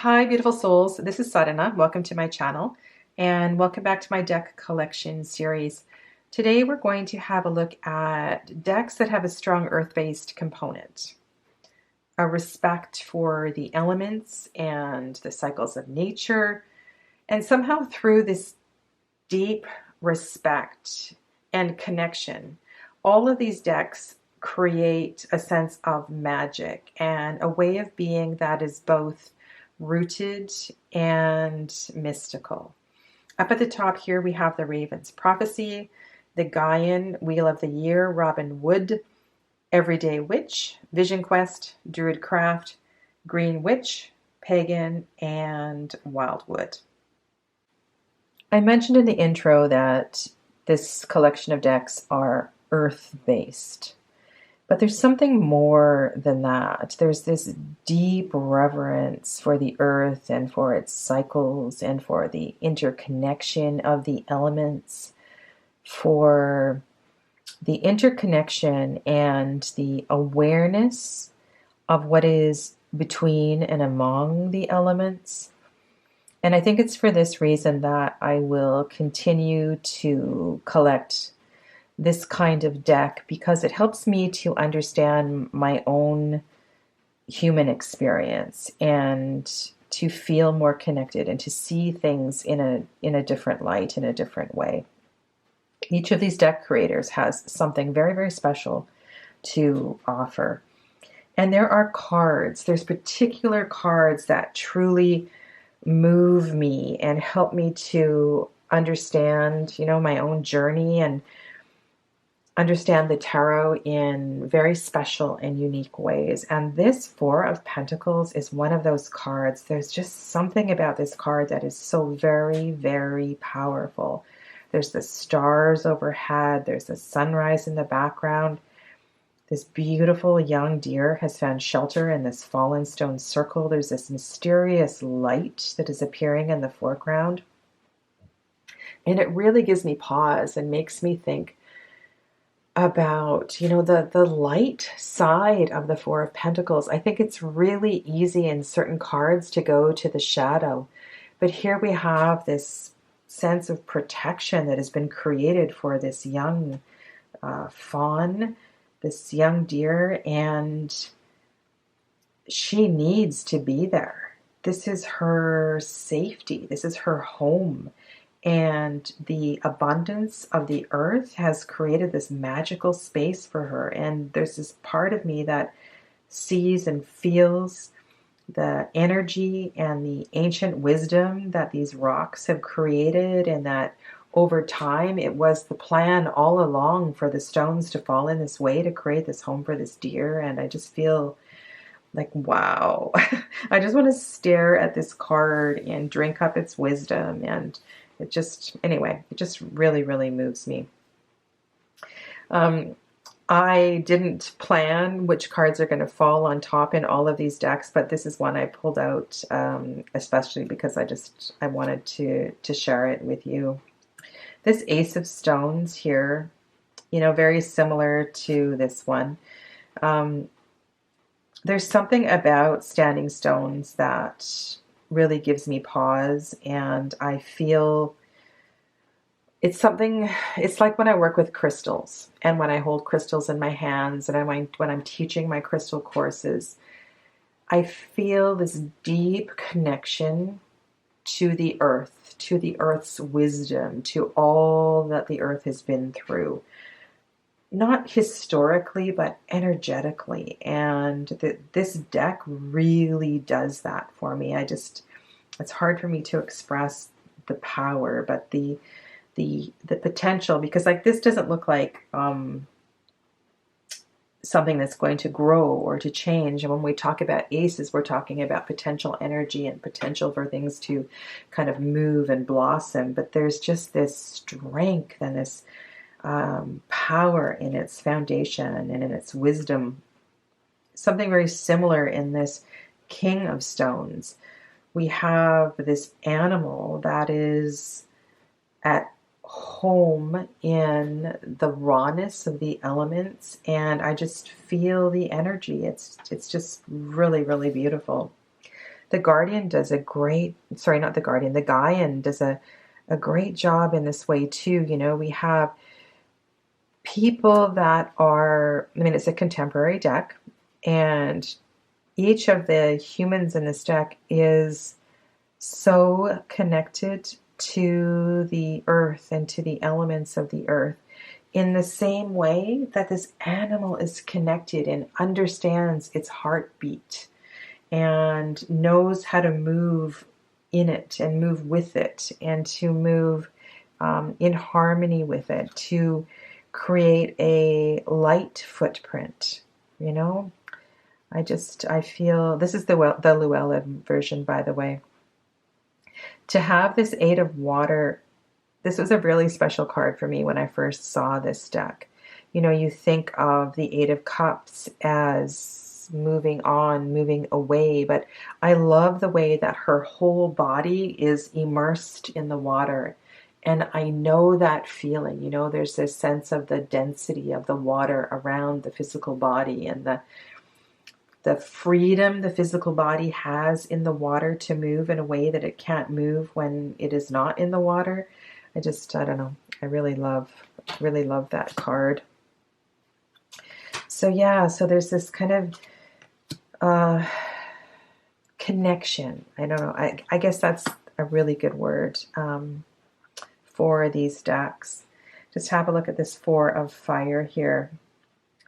Hi, beautiful souls. This is Sadhana. Welcome to my channel and welcome back to my deck collection series. Today we're going to have a look at decks that have a strong earth-based component, a respect for the elements and the cycles of nature, and somehow through this deep respect and connection, all of these decks create a sense of magic and a way of being that is both rooted and mystical. Up at the top here, we have the Raven's Prophecy, the Gaian Wheel of the Year, Robin Wood, Everyday Witch, Vision Quest, Druid Craft, Green Witch, Pagan, and Wildwood. I mentioned in the intro that this collection of decks are earth-based. But there's something more than that. There's this deep reverence for the earth and for its cycles and for the interconnection of the elements, for the interconnection and the awareness of what is between and among the elements. And I think it's for this reason that I will continue to collect this kind of deck, because it helps me to understand my own human experience and to feel more connected and to see things in a different light, in a different way. Each of these deck creators has something very, very special to offer. And there are cards, there's particular cards that truly move me and help me to understand, my own journey and understand the tarot in very special and unique ways. And this Four of Pentacles is one of those cards. There's just something about this card that is so very, very powerful. There's the stars overhead. There's the sunrise in the background. This beautiful young deer has found shelter in this fallen stone circle. There's this mysterious light that is appearing in the foreground. And it really gives me pause and makes me think about, the light side of the Four of Pentacles. I think it's really easy in certain cards to go to the shadow. But here we have this sense of protection that has been created for this young fawn, this young deer, and she needs to be there. This is her safety. This is her home. And the abundance of the earth has created this magical space for her. And there's this part of me that sees and feels the energy and the ancient wisdom that these rocks have created, and that over time it was the plan all along for the stones to fall in this way to create this home for this deer. And I just feel like, wow. I just want to stare at this card and drink up its wisdom. And it just really, really moves me. I didn't plan which cards are going to fall on top in all of these decks, but this is one I pulled out, especially because I wanted to share it with you. This Ace of Stones here, very similar to this one. There's something about standing stones that really gives me pause, and I feel it's like when I work with crystals and when I hold crystals in my hands and when I'm teaching my crystal courses, I feel this deep connection to the earth, to the earth's wisdom, to all that the earth has been through. Not historically, but energetically. And this deck really does that for me. It's hard for me to express the power, but the potential, because this doesn't look like something that's going to grow or to change. And when we talk about aces, we're talking about potential energy and potential for things to kind of move and blossom. But there's just this strength and this power in its foundation and in its wisdom. Something very similar in this King of Stones. We have this animal that is at home in the rawness of the elements, and I just feel the energy. It's just really, really beautiful. The Guardian does a great, sorry, not the Guardian, the Gaian does a great job in this way too. You know, we have people that are, I mean, it's a contemporary deck, and each of the humans in this deck is so connected to the earth and to the elements of the earth in the same way that this animal is connected and understands its heartbeat and knows how to move in it and move with it and to move in harmony with it, to create a light footprint. You know, I feel, this is the Llewellyn version, by the way. To have this Eight of Water, this was a really special card for me when I first saw this deck. You know, you think of the Eight of Cups as moving on, moving away, but I love the way that her whole body is immersed in the water. And I know that feeling, you know, there's this sense of the density of the water around the physical body and the freedom the physical body has in the water to move in a way that it can't move when it is not in the water. I don't know. I really love that card. So yeah, so there's this kind of connection. I don't know. I guess that's a really good word for these decks. Just have a look at this Four of Fire here.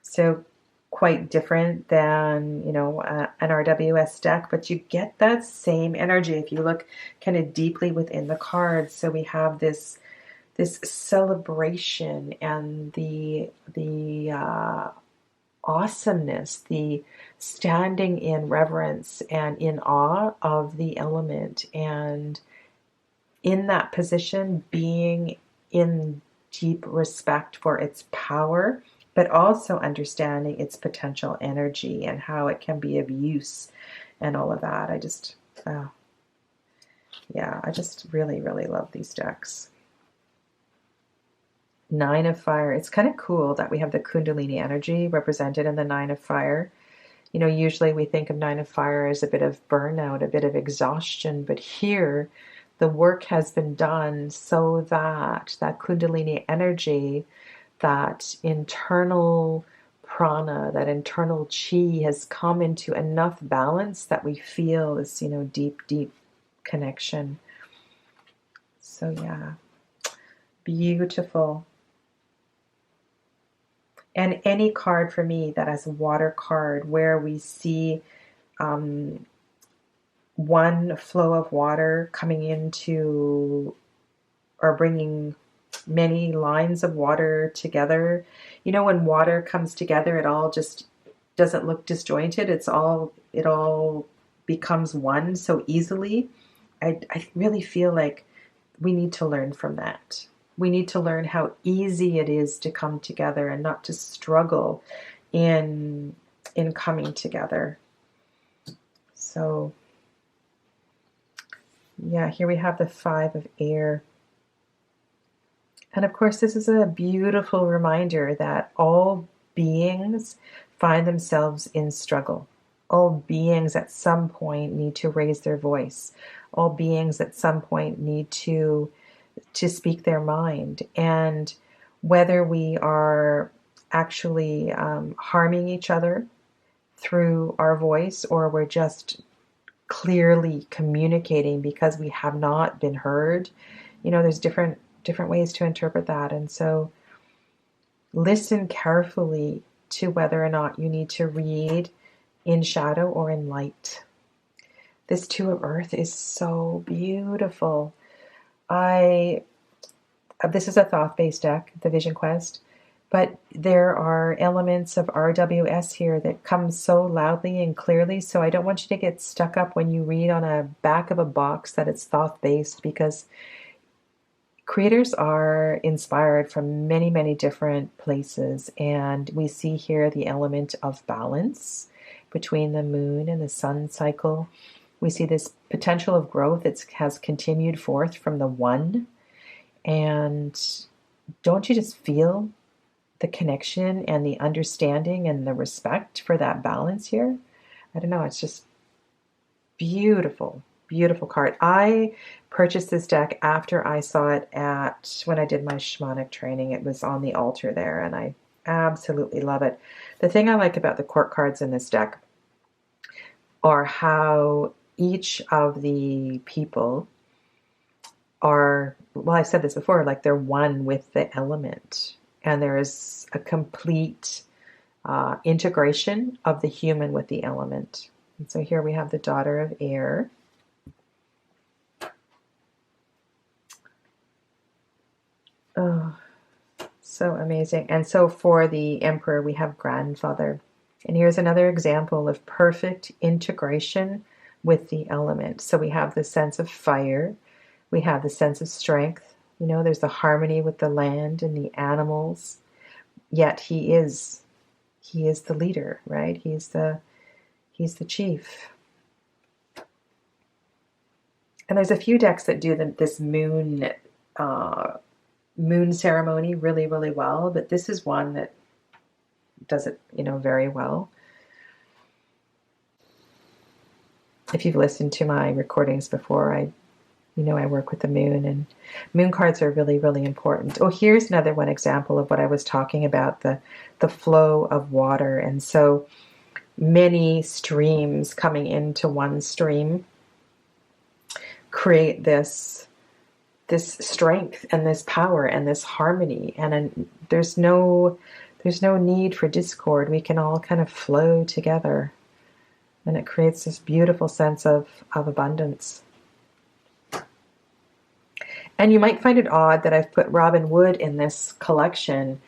So quite different than, you know, an RWS deck, but you get that same energy if you look kind of deeply within the cards. So we have this celebration and the awesomeness, the standing in reverence and in awe of the element, and in that position being in deep respect for its power, but also understanding its potential energy and how it can be of use and all of that. I just really, really love these decks. Nine of Fire. It's kind of cool that we have the Kundalini energy represented in the Nine of Fire. You know, usually we think of Nine of Fire as a bit of burnout, a bit of exhaustion, but here the work has been done so that that Kundalini energy, that internal prana, that internal chi has come into enough balance that we feel this, you know, deep, deep connection. So yeah, beautiful. And any card for me that has a water card where we see one flow of water coming into or bringing many lines of water together. You know, when water comes together, it all just doesn't look disjointed. It all becomes one so easily. I really feel like we need to learn from that. We need to learn how easy it is to come together and not to struggle in coming together. So yeah, here we have the Five of Air. And of course, this is a beautiful reminder that all beings find themselves in struggle. All beings at some point need to raise their voice. All beings at some point need to speak their mind. And whether we are actually harming each other through our voice, or we're just clearly communicating because we have not been heard, you know, there's different ways to interpret that. And so listen carefully to whether or not you need to read in shadow or in light. This Two of Earth is so beautiful. This is a Thoth-based deck, the Vision Quest, but there are elements of RWS here that come so loudly and clearly, so I don't want you to get stuck up when you read on a back of a box that it's Thoth-based, because creators are inspired from many, many different places, and we see here the element of balance between the moon and the sun cycle. We see this potential of growth that has continued forth from the one. And don't you just feel the connection and the understanding and the respect for that balance here? I don't know, it's just beautiful, beautiful card. I purchased this deck after I saw it when I did my shamanic training. It was on the altar there, and I absolutely love it. The thing I like about the court cards in this deck are how each of the people are, well, I've said this before, like they're one with the element, and there is a complete integration of the human with the element. And so here we have the daughter of air. Oh, so amazing. And so for the emperor, we have grandfather. And here's another example of perfect integration with the element. So we have the sense of fire. We have the sense of strength. You know, there's the harmony with the land and the animals. Yet he is the leader, right? He's the chief. And there's a few decks that do this moon ceremony really, really well, but this is one that does it, you know, very well. If you've listened to my recordings before, I work with the moon, and moon cards are really, really important. Oh, here's another one example of what I was talking about, the flow of water. And so many streams coming into one stream create this strength and this power and this harmony. And there's no need for discord. We can all kind of flow together. And it creates this beautiful sense of abundance. And you might find it odd that I've put Robin Wood in this collection.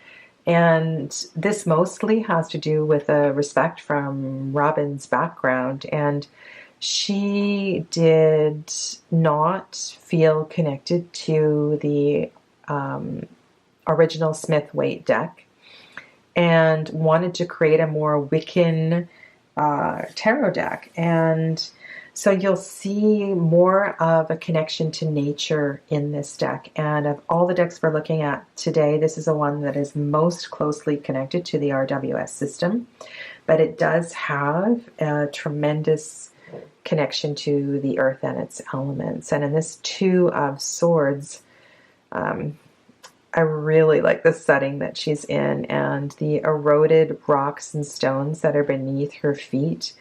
And this mostly has to do with a respect from Robin's background. And she did not feel connected to the original Smith-Waite deck and wanted to create a more Wiccan tarot deck. And so you'll see more of a connection to nature in this deck. And of all the decks we're looking at today, this is the one that is most closely connected to the RWS system. But it does have a tremendous connection to the earth and its elements. And in this Two of Swords, I really like the setting that she's in, and the eroded rocks and stones that are beneath her feet.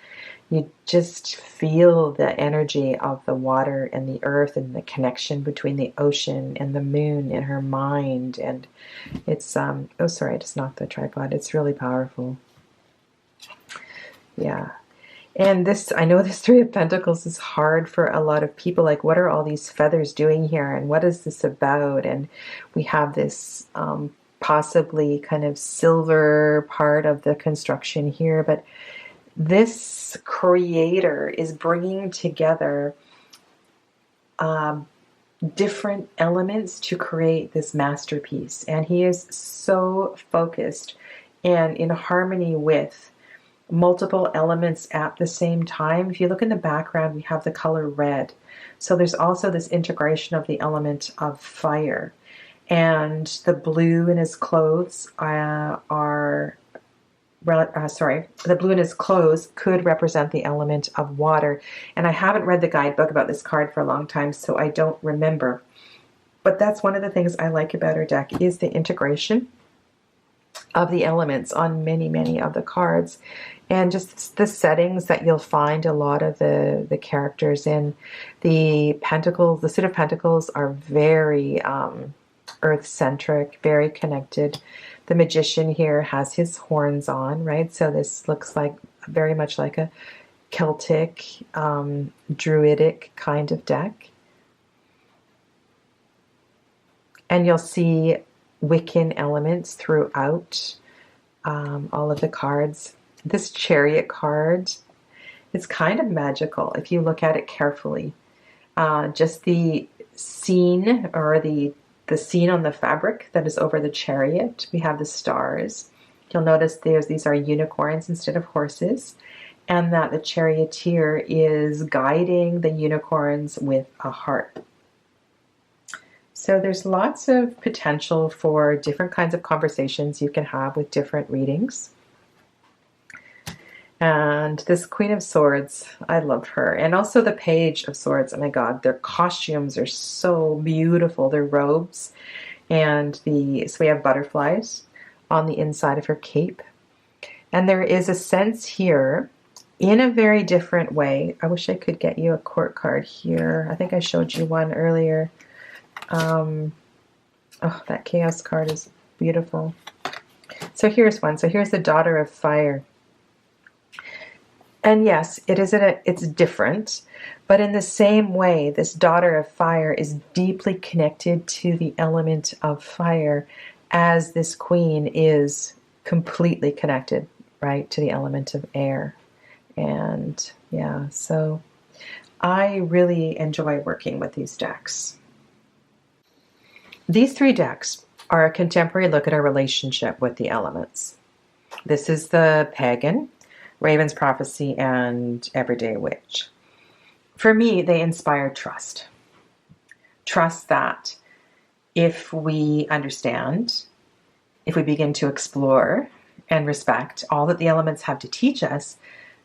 You just feel the energy of the water and the earth and the connection between the ocean and the moon in her mind. And it's, oh, sorry, I just knocked the tripod. It's really powerful. Yeah. And this, I know this Three of Pentacles is hard for a lot of people. Like, what are all these feathers doing here? And what is this about? And we have this possibly kind of silver part of the construction here. But this creator is bringing together different elements to create this masterpiece. And he is so focused and in harmony with multiple elements at the same time. If you look in the background, we have the color red. So there's also this integration of the element of fire. And the blue in his clothes the blue in his clothes could represent the element of water. And I haven't read the guidebook about this card for a long time, so I don't remember. But that's one of the things I like about her deck, is the integration of the elements on many, many of the cards. And just the settings that you'll find a lot of the characters in. The Pentacles, the Suit of Pentacles are very earth-centric, very connected. The Magician here has his horns on, right? So this looks like very much like a Celtic, druidic kind of deck. And you'll see Wiccan elements throughout all of the cards. This Chariot card is kind of magical if you look at it carefully. Just the scene, or the scene on the fabric that is over the chariot. We have the stars. You'll notice these are unicorns instead of horses, and that the charioteer is guiding the unicorns with a heart. So there's lots of potential for different kinds of conversations you can have with different readings. And this Queen of Swords, I love her. And also the Page of Swords. Oh my God, their costumes are so beautiful. Their robes. And so we have butterflies on the inside of her cape. And there is a sense here, in a very different way. I wish I could get you a court card here. I think I showed you one earlier. Oh, that Chaos card is beautiful. So here's one. So here's the Daughter of Fire. And yes, it's different, but in the same way, this Daughter of Fire is deeply connected to the element of fire, as this Queen is completely connected, right, to the element of air. And yeah, so I really enjoy working with these decks. These 3 decks are a contemporary look at our relationship with the elements. This is the Pagan, Raven's Prophecy, and Everyday Witch. For me, they inspire trust. Trust that if we understand, if we begin to explore and respect all that the elements have to teach us,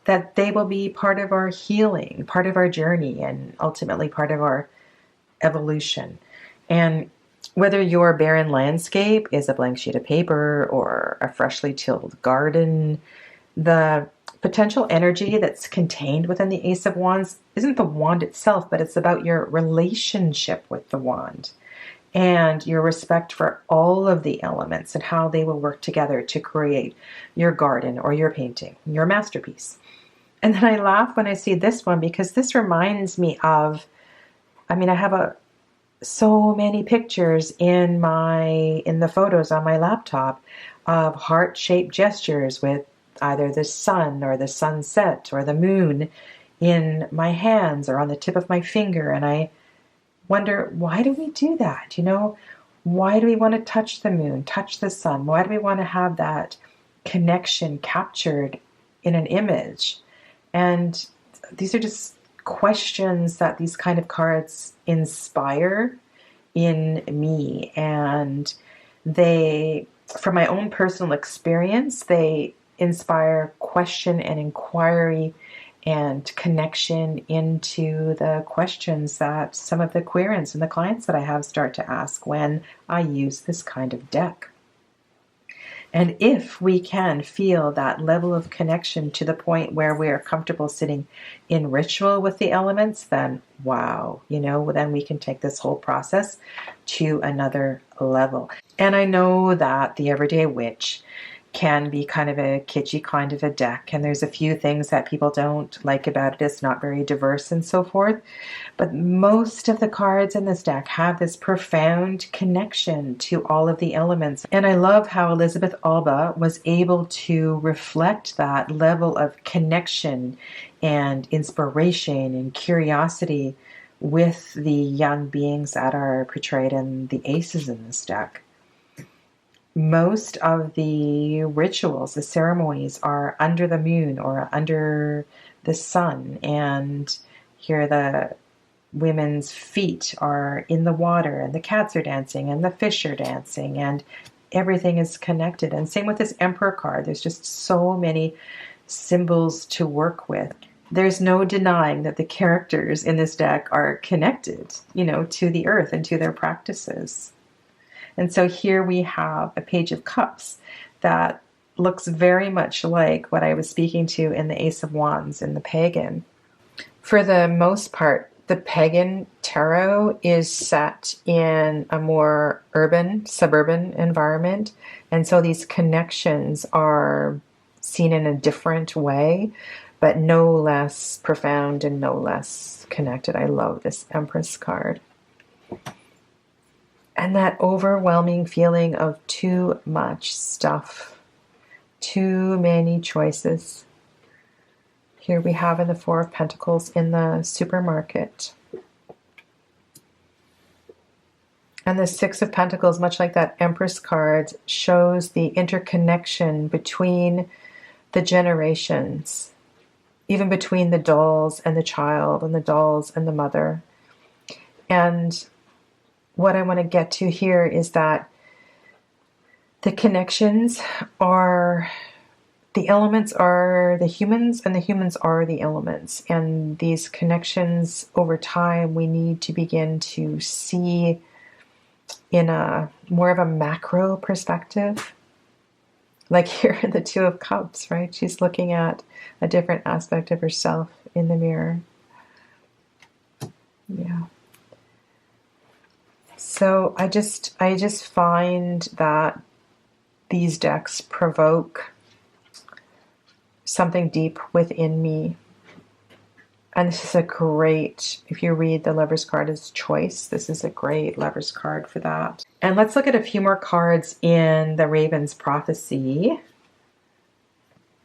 that they will be part of our healing, part of our journey, and ultimately part of our evolution. And whether your barren landscape is a blank sheet of paper or a freshly tilled garden, the potential energy that's contained within the Ace of Wands isn't the wand itself, but it's about your relationship with the wand and your respect for all of the elements and how they will work together to create your garden or your painting, your masterpiece. And then I laugh when I see this one because this reminds me of, I have so many pictures in the photos on my laptop of heart-shaped gestures with either the sun or the sunset or the moon in my hands or on the tip of my finger. And I wonder, why do we do that? Why do we want to touch the moon, touch the sun? Why do we want to have that connection captured in an image? And these are just questions that these kind of cards inspire in me. And they, from my own personal experience, they inspire question and inquiry and connection into the questions that some of the querents and the clients that I have start to ask when I use this kind of deck. And if we can feel that level of connection to the point where we are comfortable sitting in ritual with the elements, then wow, then we can take this whole process to another level. And I know that the Everyday Witch can be kind of a kitschy kind of a deck, and there's a few things that people don't like about it. It's not very diverse and so forth, but most of the cards in this deck have this profound connection to all of the elements. And I love how Elizabeth Alba was able to reflect that level of connection and inspiration and curiosity with the young beings that are portrayed in the aces in this deck. Most of the rituals, the ceremonies, are under the moon or under the sun. And here the women's feet are in the water, and the cats are dancing, and the fish are dancing, and everything is connected. And same with this Emperor card. There's just so many symbols to work with. There's no denying that the characters in this deck are connected, to the earth and to their practices. And so here we have a Page of Cups that looks very much like what I was speaking to in the Ace of Wands in the Pagan. For the most part, the Pagan tarot is set in a more urban, suburban environment. And so these connections are seen in a different way, but no less profound and no less connected. I love this Empress card. And that overwhelming feeling of too much stuff, too many choices. Here we have in the Four of Pentacles in the supermarket. And the Six of Pentacles, much like that Empress card, shows the interconnection between the generations, even between the dolls and the child and the dolls and the mother. And what I want to get to here is that the connections are the elements are the humans and the humans are the elements. And these connections over time, we need to begin to see in a more of a macro perspective. Like here in the Two of Cups, right? She's looking at a different aspect of herself in the mirror. Yeah. So I just find that these decks provoke something deep within me. And this is a great, if you read the Lover's card as choice, this is a great Lover's card for that. And let's look at a few more cards in the Raven's prophecy.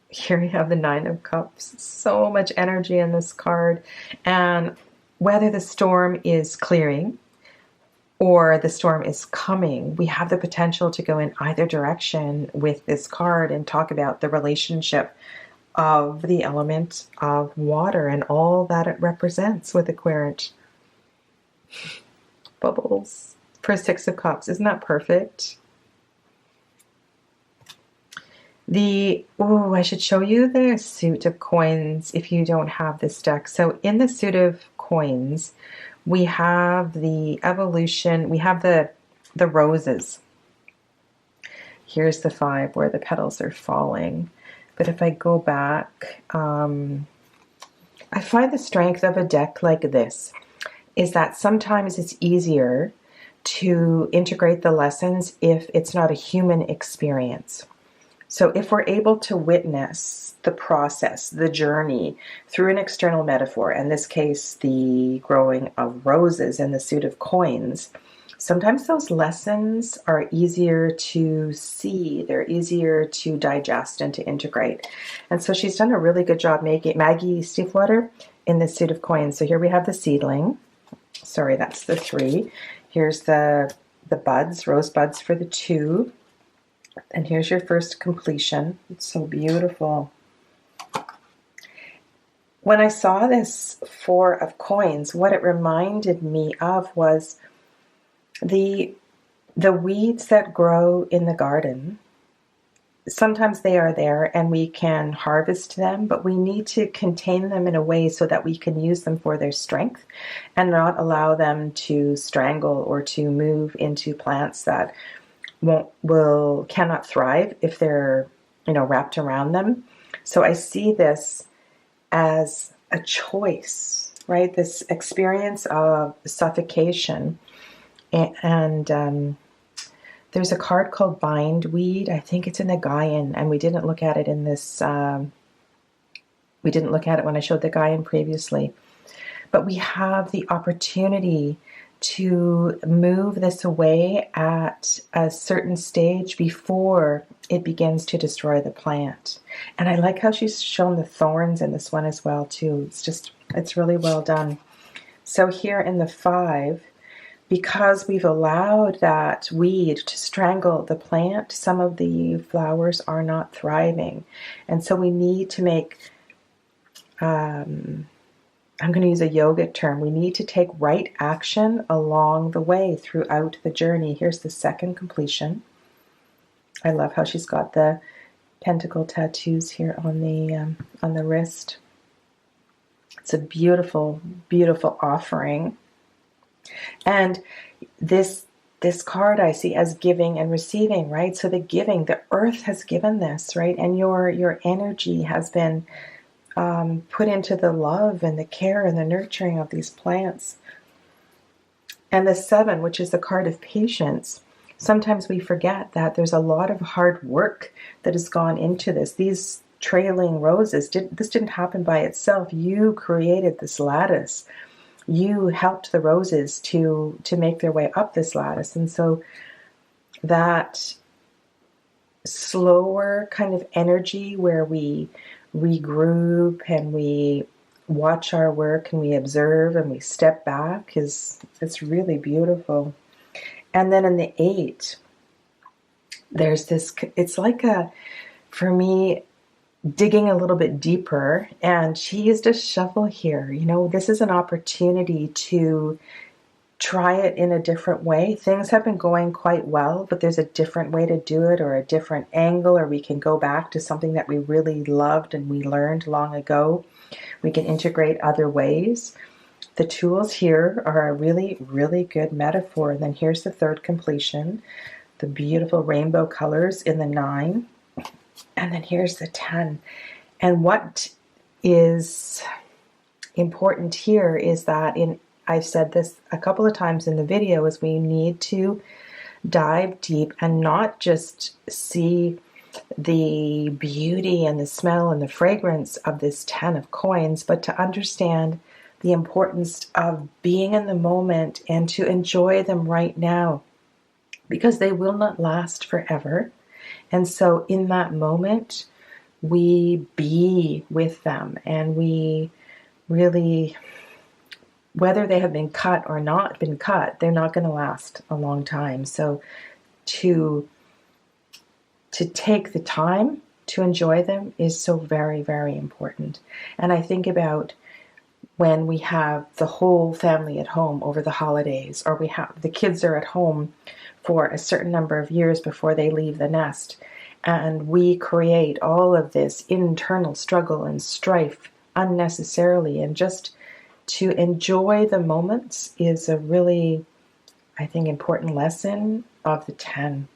Here we have the Nine of Cups. So much energy in this card. And whether the storm is clearing or the storm is coming, we have the potential to go in either direction with this card and talk about the relationship of the element of water and all that it represents with the querent. Bubbles for Six of Cups. Isn't that perfect? I should show you the suit of coins if you don't have this deck. So in the suit of coins, we have the evolution, we have the roses. Here's the 5 where the petals are falling. But if I go back, I find the strength of a deck like this is that sometimes it's easier to integrate the lessons if it's not a human experience. So if we're able to witness the process, the journey through an external metaphor, in this case, the growing of roses in the suit of coins, sometimes those lessons are easier to see, they're easier to digest and to integrate. And so she's done a really good job making Maggie Stiefvater in the suit of coins. So here we have the seedling. Sorry, that's the 3. Here's the buds, rose buds for the 2. And here's your first completion. It's so beautiful. When I saw this 4 of coins, what it reminded me of was the weeds that grow in the garden. Sometimes they are there and we can harvest them, but we need to contain them in a way so that we can use them for their strength and not allow them to strangle or to move into plants that cannot thrive if they're, wrapped around them. So I see this as a choice, right? This experience of suffocation. And there's a card called Bindweed. I think it's in the Gaian, and we didn't look at it in this. We didn't look at it when I showed the Gaian previously. But we have the opportunity to move this away at a certain stage before it begins to destroy the plant. And I like how she's shown the thorns in this one as well too. It's really well done. So here in the 5, because we've allowed that weed to strangle the plant, some of the flowers are not thriving. And so we need to make, I'm going to use a yoga term, we need to take right action along the way throughout the journey. Here's the second completion. I love how she's got the pentacle tattoos here on the wrist. It's a beautiful, beautiful offering. And this card I see as giving and receiving, right? So the giving, the earth has given this, right? And your energy has been put into the love and the care and the nurturing of these plants. And the 7, which is the card of patience, sometimes we forget that there's a lot of hard work that has gone into this. These trailing roses, this didn't happen by itself. You created this lattice. You helped the roses to make their way up this lattice. And so that slower kind of energy where we regroup and we watch our work and we observe and we step back it's really beautiful. And then in the 8, there's this, it's like for me, digging a little bit deeper, and she used a shovel here. This is an opportunity to try it in a different way. Things have been going quite well, but there's a different way to do it, or a different angle, or we can go back to something that we really loved and we learned long ago. We can integrate other ways. The tools here are a really, really good metaphor. And then here's the third completion, the beautiful rainbow colors in the 9. And then here's the 10. And what is important here is that I've said this a couple of times in the video, is we need to dive deep and not just see the beauty and the smell and the fragrance of this 10 of coins, but to understand the importance of being in the moment and to enjoy them right now, because they will not last forever. And so in that moment, we be with them, and we really, whether they have been cut or not been cut, they're not going to last a long time. So to take the time to enjoy them is so very, very important. And I think about when we have the whole family at home over the holidays, or we have the kids are at home for a certain number of years before they leave the nest, and we create all of this internal struggle and strife unnecessarily, and just to enjoy the moments is a really, I think, important lesson of the 10.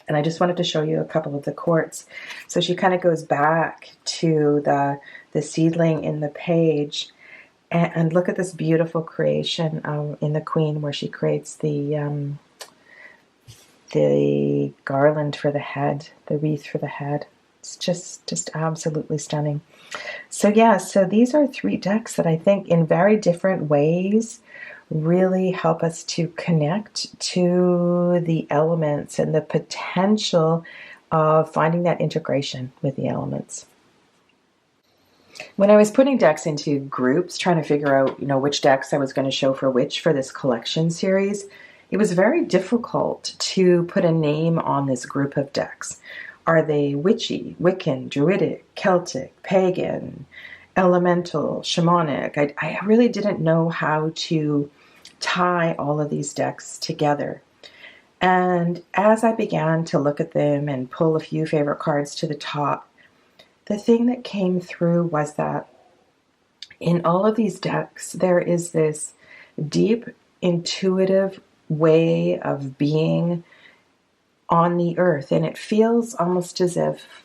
And I just wanted to show you a couple of the quartz. So she kind of goes back to the seedling in the page, and look at this beautiful creation in the Queen, where she creates the garland for the head, the wreath for the head. It's just absolutely stunning. So yeah, so these are 3 decks that I think in very different ways really help us to connect to the elements and the potential of finding that integration with the elements. When I was putting decks into groups, trying to figure out, which decks I was going to show for this collection series, it was very difficult to put a name on this group of decks. Are they witchy, Wiccan, Druidic, Celtic, Pagan, Elemental, Shamanic? I really didn't know how to tie all of these decks together. And as I began to look at them and pull a few favorite cards to the top, the thing that came through was that in all of these decks, there is this deep, intuitive way of being on the earth. And it feels almost as if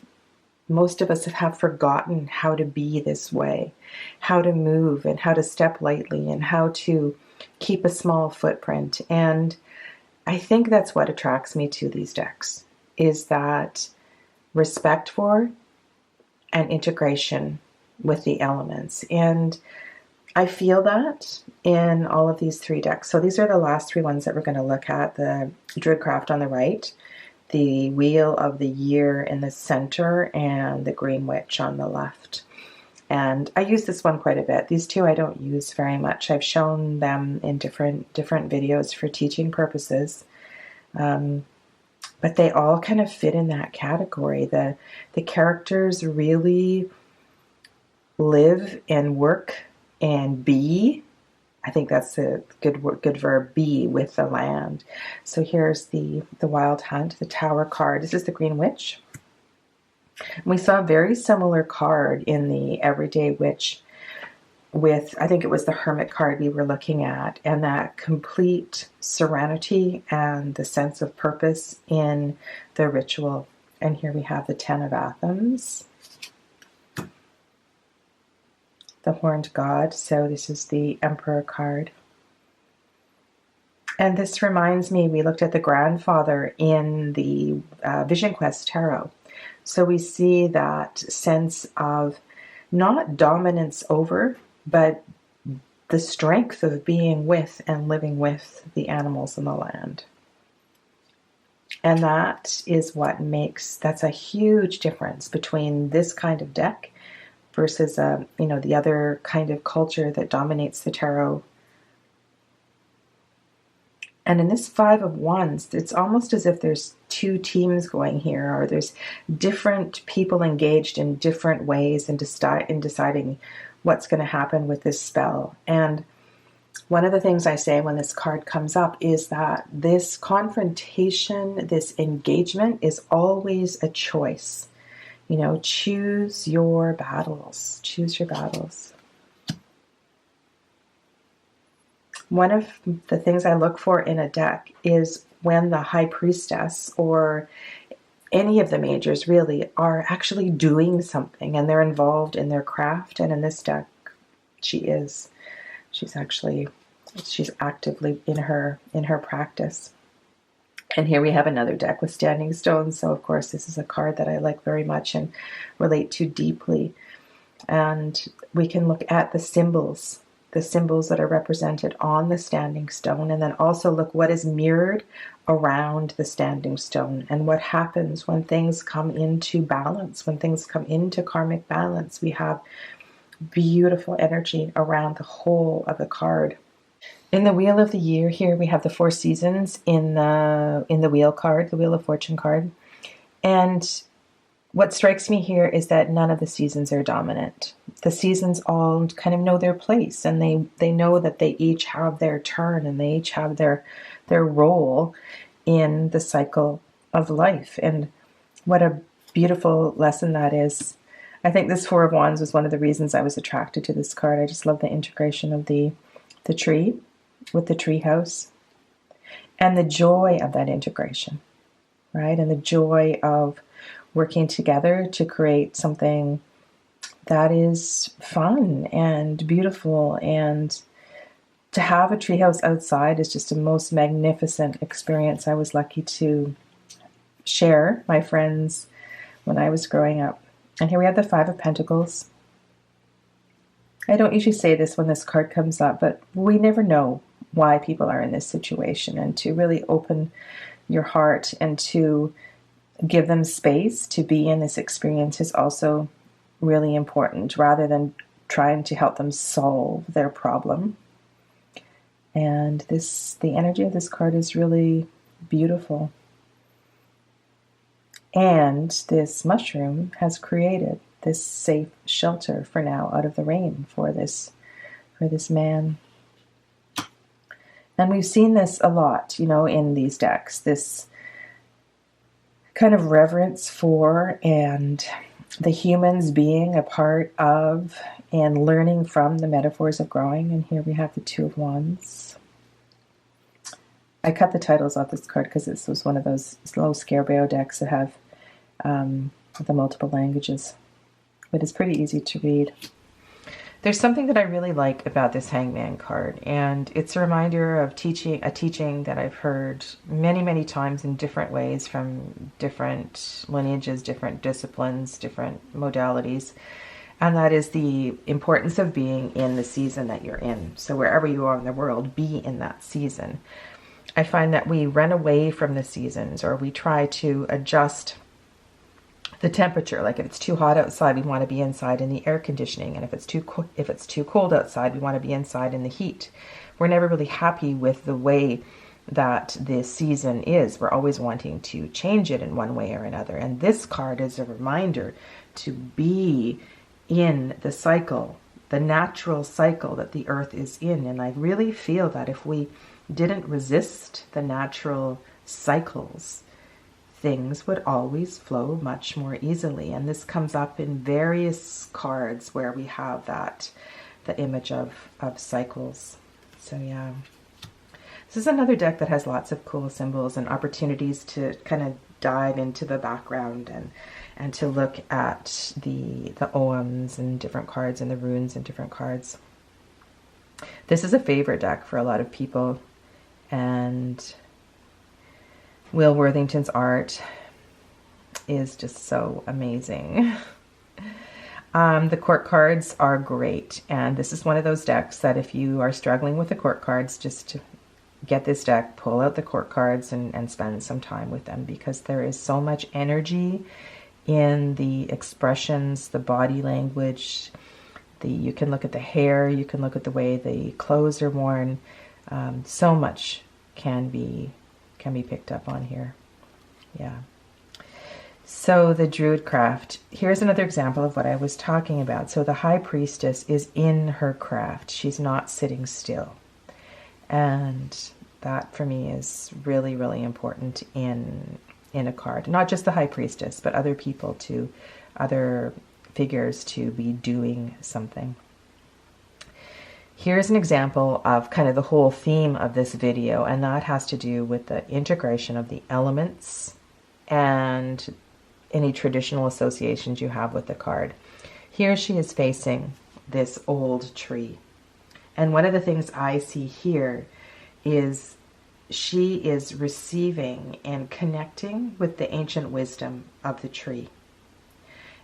most of us have forgotten how to be this way, how to move and how to step lightly and how to keep a small footprint. And I think that's what attracts me to these decks, is that respect for and integration with the elements. And I feel that in all of these 3 decks. So these are the last 3 ones that we're going to look at. The Druidcraft on the right, the Wheel of the Year in the center, and the Green Witch on the left. And I use this one quite a bit. These 2 I don't use very much. I've shown them in different videos for teaching purposes. But they all kind of fit in that category. The characters really live and work and be. I think that's a good verb, be with the land. So here's the Wild Hunt, the Tower card. This is the Green Witch. We saw a very similar card in the Everyday Witch with, I think it was the Hermit card we were looking at, and that complete serenity and the sense of purpose in the ritual. And here we have the 10 of Athens, the Horned God. So this is the Emperor card. And this reminds me, we looked at the Grandfather in the Vision Quest Tarot. So we see that sense of not dominance over, but the strength of being with and living with the animals in the land. And that is what that's a huge difference between this kind of deck versus, the other kind of culture that dominates the tarot. And in this 5 of Wands, it's almost as if there's 2 teams going here, or there's different people engaged in different ways in deciding what's going to happen with this spell. And One of the things I say when this card comes up is that this confrontation, this engagement is always a choice. You know, choose your battles. Choose your battles. One of the things I look for in a deck is when the High Priestess or any of the majors really are actually doing something and they're involved in their craft. And in this deck, she is. She's actively in her practice. And here we have another deck with standing stones. So of course this is a card that I like very much and relate to deeply. And we can look at the symbols that are represented on the standing stone, and then also look what is mirrored around the standing stone and what happens when things come into balance, when things come into karmic balance. We have beautiful energy around the whole of the card. In the Wheel of the Year here we have the 4 seasons in the Wheel card, the Wheel of Fortune card. And what strikes me here is that none of the seasons are dominant. The seasons all kind of know their place, and they know that they each have their turn and they each have their role in the cycle of life. And what a beautiful lesson that is. I think this 4 of Wands was one of the reasons I was attracted to this card. I just love the integration of the tree with the tree house and the joy of that integration, right? And the joy of working together to create something that is fun and beautiful. And to have a treehouse outside is just a most magnificent experience. I was lucky to share my friends when I was growing up. And here we have the 5 of Pentacles. I don't usually say this when this card comes up, but we never know why people are in this situation, and to really open your heart and to give them space to be in this experience is also really important, rather than trying to help them solve their problem. And the energy of this card is really beautiful. And this mushroom has created this safe shelter for now out of the rain for this man. And we've seen this a lot, you know, in these decks, this kind of reverence for and the humans being a part of and learning from the metaphors of growing. And here we have the 2 of Wands. I cut the titles off this card because this was one of those slow Scarecrow decks that have the multiple languages, but it's pretty easy to read. There's something that I really like about this Hangman card, and it's a reminder of a teaching that I've heard many, many times in different ways from different lineages, different disciplines, different modalities, and that is the importance of being in the season that you're in. So wherever you are in the world, be in that season. I find that we run away from the seasons, or we try to adjust the temperature. Like if it's too hot outside, we want to be inside in the air conditioning, and if it's too cold outside, we want to be inside in the heat. We're never really happy with the way that this season is. We're always wanting to change it in one way or another. And this card is a reminder to be in the cycle, the natural cycle that the earth is in. And I really feel that if we didn't resist the natural cycles, things would always flow much more easily. And this comes up in various cards where we have the image of cycles. So yeah, this is another deck that has lots of cool symbols and opportunities to kind of dive into the background and to look at the oghams and different cards and the runes and different cards. This is a favorite deck for a lot of people, and Will Worthington's art is just so amazing. The court cards are great, and this is one of those decks that if you are struggling with the court cards, just to get this deck, pull out the court cards and spend some time with them, because there is so much energy in the expressions, the body language. You can look at the hair, you can look at the way the clothes are worn. So much can be picked up on here. Yeah. So the Druid craft. Here's another example of what I was talking about. So the High Priestess is in her craft. She's not sitting still. And that for me is really, really important in a card. Not just the High Priestess, but other people to, other figures to be doing something. Here's an example of kind of the whole theme of this video, and that has to do with the integration of the elements and any traditional associations you have with the card. Here she is facing this old tree. And one of the things I see here is she is receiving and connecting with the ancient wisdom of the tree.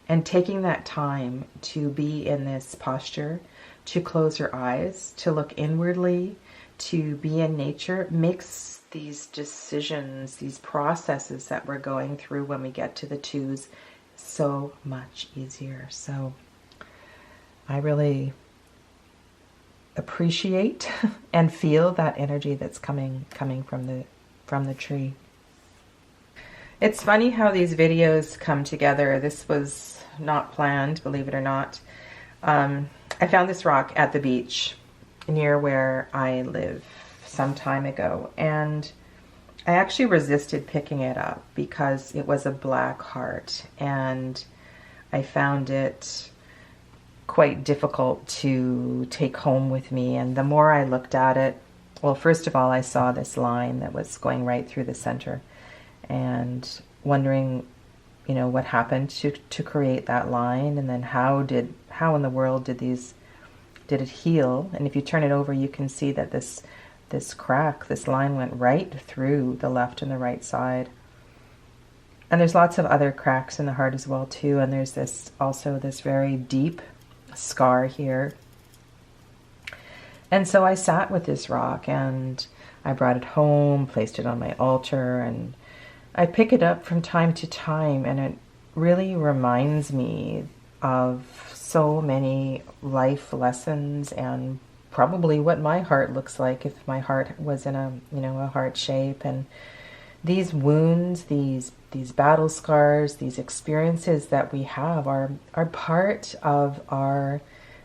And taking that time to be in this posture, to close her eyes, to look inwardly, to be in nature, makes these decisions, these processes that we're going through when we get to the twos so much easier. So I really appreciate and feel that energy that's coming from the tree. It's funny how these videos come together. This was not planned, believe it or not. I found this rock at the beach near where I live some time ago, and I actually resisted picking it up because it was a black heart, and I found it quite difficult to take home with me. And the more I looked at it, well, first of all, I saw this line that was going right through the center, and wondering, you know, what happened to create that line, and then how in the world did it heal? And if you turn it over, you can see that this crack, this line went right through the left and the right side. And there's lots of other cracks in the heart as well too. And there's also this very deep scar here. And so I sat with this rock, and I brought it home, placed it on my altar, and I pick it up from time to time, and it really reminds me of so many life lessons, and probably what my heart looks like if my heart was in a heart shape. And these wounds, these battle scars, these experiences that we have are part of our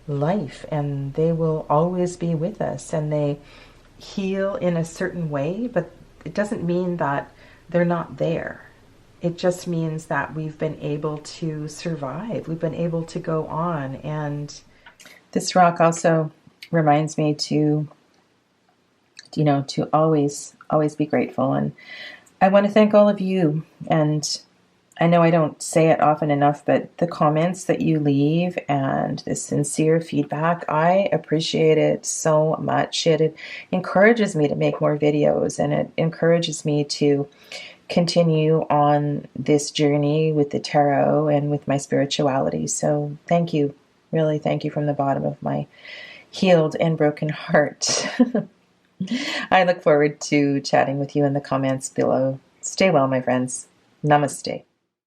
life, and they will always be with us, and they heal in a certain way, but it doesn't mean that they're not there. It just means that we've been able to survive. We've been able to go on. And this rock also reminds me to always be grateful. And I want to thank all of you. And I know I don't say it often enough, but the comments that you leave and the sincere feedback, I appreciate it so much. It encourages me to make more videos, and it encourages me to continue on this journey with the tarot and with my spirituality. So thank you. Really, thank you from the bottom of my healed and broken heart. I look forward to chatting with you in the comments below. Stay well, my friends. Namaste.